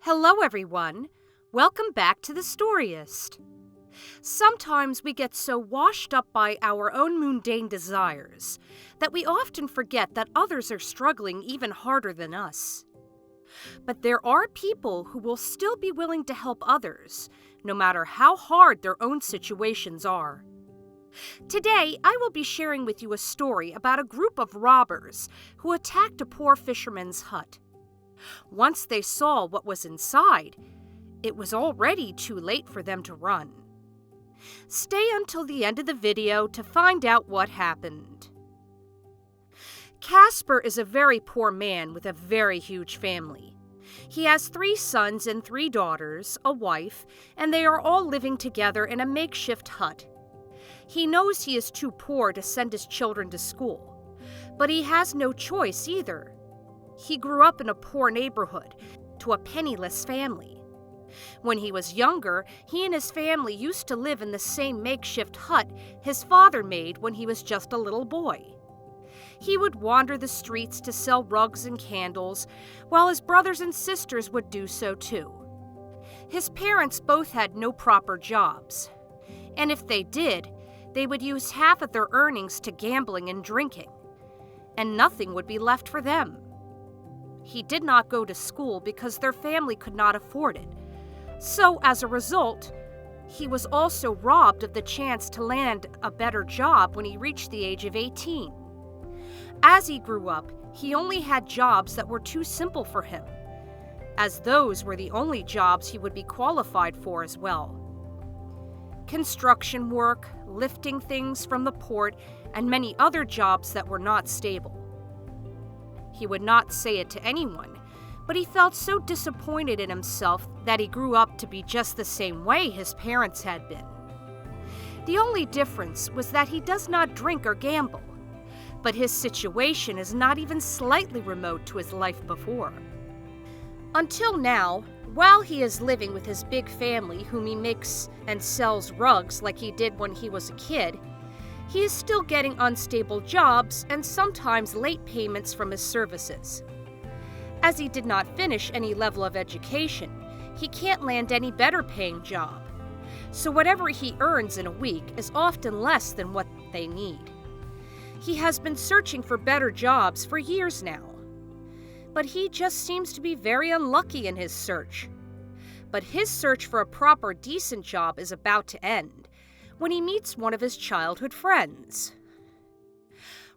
Hello, everyone. Welcome back to the Storyist. Sometimes we get so washed up by our own mundane desires that we often forget that others are struggling even harder than us. But there are people who will still be willing to help others, no matter how hard their own situations are. Today, I will be sharing with you a story about a group of robbers who attacked a poor fisherman's hut. Once they saw what was inside, it was already too late for them to run. Stay until the end of the video to find out what happened. Casper is a very poor man with a very huge family. He has 3 sons and 3 daughters, a wife, and they are all living together in a makeshift hut. He knows he is too poor to send his children to school, but he has no choice either. He grew up in a poor neighborhood, to a penniless family. When he was younger, he and his family used to live in the same makeshift hut his father made when he was just a little boy. He would wander the streets to sell rugs and candles, while his brothers and sisters would do so too. His parents both had no proper jobs, and if they did, they would use half of their earnings to gambling and drinking, and nothing would be left for them. He did not go to school because their family could not afford it. So, as a result, he was also robbed of the chance to land a better job when he reached the age of 18. As he grew up, he only had jobs that were too simple for him, as those were the only jobs he would be qualified for as well. Construction work, lifting things from the port, and many other jobs that were not stable. He would not say it to anyone, but he felt so disappointed in himself that he grew up to be just the same way his parents had been. The only difference was that he does not drink or gamble, but his situation is not even slightly remote to his life before. Until now, while he is living with his big family whom he makes and sells rugs like he did when he was a kid, he is still getting unstable jobs and sometimes late payments from his services. As he did not finish any level of education, he can't land any better paying job. So whatever he earns in a week is often less than what they need. He has been searching for better jobs for years now, but he just seems to be very unlucky in his search. But his search for a proper, decent job is about to end when he meets one of his childhood friends.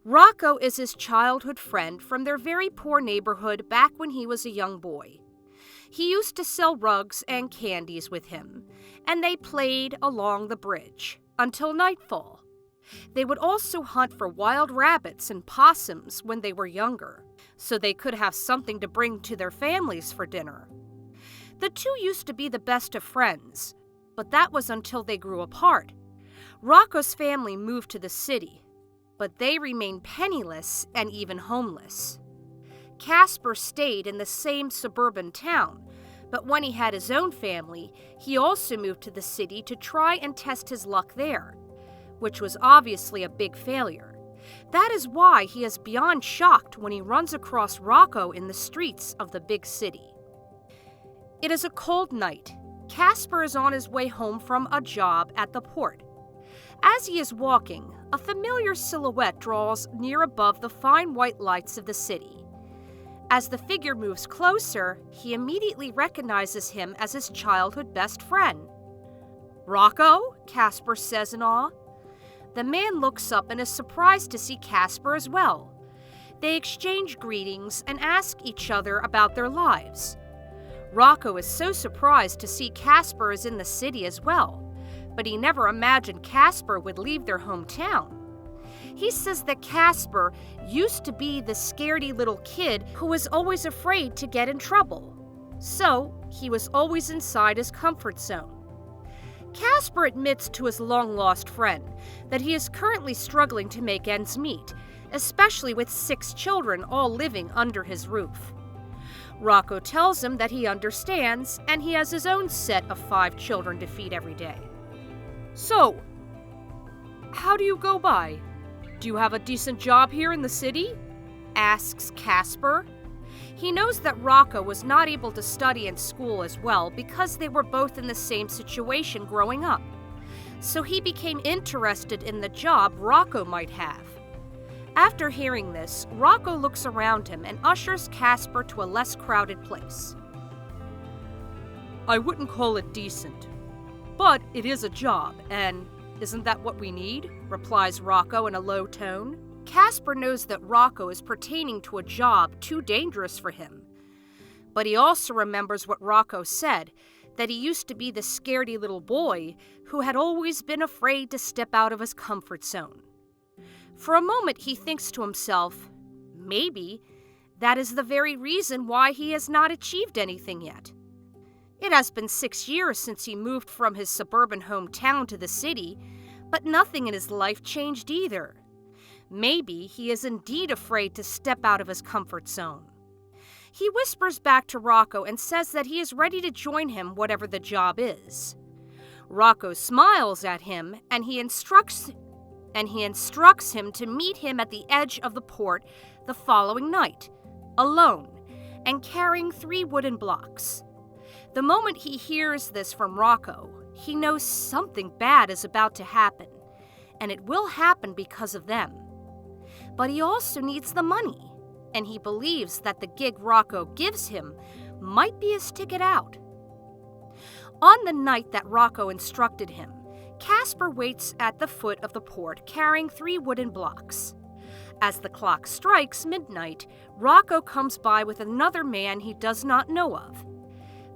Rocco is his childhood friend from their very poor neighborhood back when he was a young boy. He used to sell rugs and candies with him, and they played along the bridge until nightfall. They would also hunt for wild rabbits and possums when they were younger, so they could have something to bring to their families for dinner. The two used to be the best of friends, but that was until they grew apart. Rocco's family moved to the city, but they remained penniless and even homeless. Casper stayed in the same suburban town, but when he had his own family, he also moved to the city to try and test his luck there, which was obviously a big failure. That is why he is beyond shocked when he runs across Rocco in the streets of the big city. It is a cold night. Casper is on his way home from a job at the port. As he is walking, a familiar silhouette draws near above the fine white lights of the city. As the figure moves closer, he immediately recognizes him as his childhood best friend. "Rocco?" Casper says in awe. The man looks up and is surprised to see Casper as well. They exchange greetings and ask each other about their lives. Rocco is so surprised to see Casper is in the city as well, but he never imagined Casper would leave their hometown. He says that Casper used to be the scaredy little kid who was always afraid to get in trouble, so he was always inside his comfort zone. Casper admits to his long-lost friend that he is currently struggling to make ends meet, especially with 6 children all living under his roof. Rocco tells him that he understands, and he has his own set of 5 children to feed every day. "So, how do you go by? Do you have a decent job here in the city?" asks Casper. He knows that Rocco was not able to study in school as well because they were both in the same situation growing up. So he became interested in the job Rocco might have. After hearing this, Rocco looks around him and ushers Casper to a less crowded place. "I wouldn't call it decent, but it is a job, and isn't that what we need?" replies Rocco in a low tone. Casper knows that Rocco is pertaining to a job too dangerous for him. But he also remembers what Rocco said, that he used to be the scaredy little boy who had always been afraid to step out of his comfort zone. For a moment he thinks to himself, maybe that is the very reason why he has not achieved anything yet. It has been 6 years since he moved from his suburban hometown to the city, but nothing in his life changed either. Maybe he is indeed afraid to step out of his comfort zone. He whispers back to Rocco and says that he is ready to join him whatever the job is. Rocco smiles at him and he instructs him to meet him at the edge of the port the following night, alone, and carrying 3 wooden blocks. The moment he hears this from Rocco, he knows something bad is about to happen, and it will happen because of them. But he also needs the money, and he believes that the gig Rocco gives him might be his ticket out. On the night that Rocco instructed him, Casper waits at the foot of the port carrying 3 wooden blocks. As the clock strikes midnight, Rocco comes by with another man he does not know of.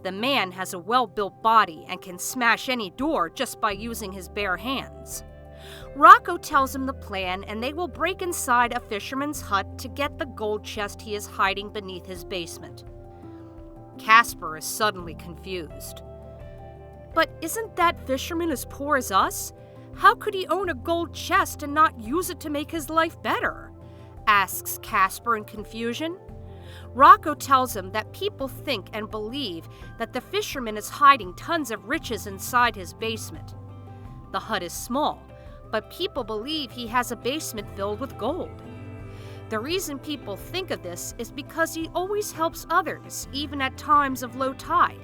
The man has a well-built body and can smash any door just by using his bare hands. Rocco tells him the plan and they will break inside a fisherman's hut to get the gold chest he is hiding beneath his basement. Casper is suddenly confused. But isn't that fisherman as poor as us? How could he own a gold chest and not use it to make his life better? Asks Casper in confusion. Rocco tells him that people think and believe that the fisherman is hiding tons of riches inside his basement. The hut is small, but people believe he has a basement filled with gold. The reason people think of this is because he always helps others, even at times of low tide,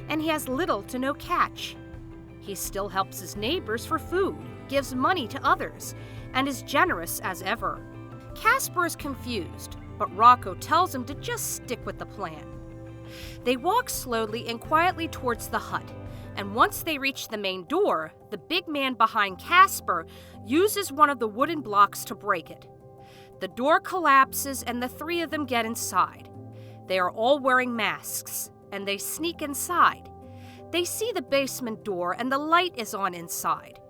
and he has little to no catch. He still helps his neighbors for food, gives money to others, and is generous as ever. Casper is confused, but Rocco tells him to just stick with the plan. They walk slowly and quietly towards the hut, and once they reach the main door, the big man behind Casper uses one of the wooden blocks to break it. The door collapses and the 3 of them get inside. They are all wearing masks, and they sneak inside. They see the basement door and the light is on inside.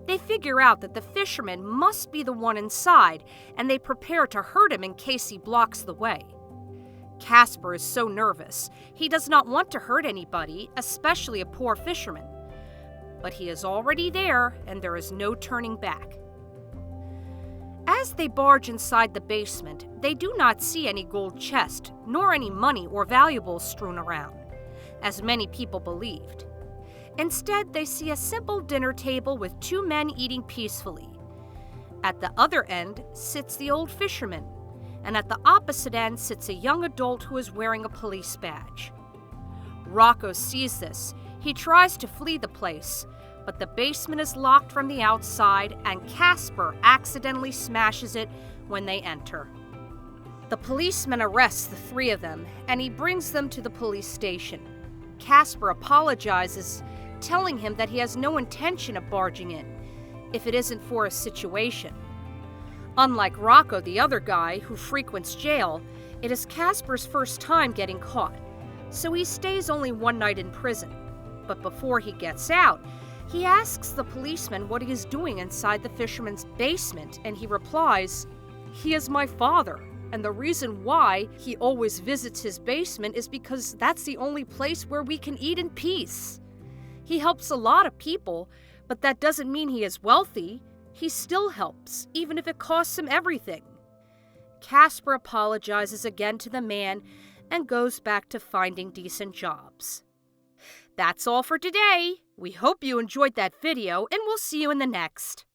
They figure out that the fisherman must be the one inside, and they prepare to hurt him in case he blocks the way. Casper is so nervous, he does not want to hurt anybody, especially a poor fisherman. But he is already there, and there is no turning back. As they barge inside the basement, they do not see any gold chest, nor any money or valuables strewn around, as many people believed. Instead, they see a simple dinner table with 2 men eating peacefully. At the other end sits the old fisherman, and at the opposite end sits a young adult who is wearing a police badge. Rocco sees this. He tries to flee the place, but the basement is locked from the outside, and Casper accidentally smashes it when they enter. The policeman arrests the 3 of them, and he brings them to the police station. Casper apologizes, telling him that he has no intention of barging in, if it isn't for a situation. Unlike Rocco, the other guy, who frequents jail, it is Casper's first time getting caught, so he stays only 1 night in prison. But before he gets out, he asks the policeman what he is doing inside the fisherman's basement, and he replies, "He is my father, and the reason why he always visits his basement is because that's the only place where we can eat in peace. He helps a lot of people, but that doesn't mean he is wealthy. He still helps, even if it costs him everything." Casper apologizes again to the man and goes back to finding decent jobs. That's all for today. We hope you enjoyed that video, and we'll see you in the next.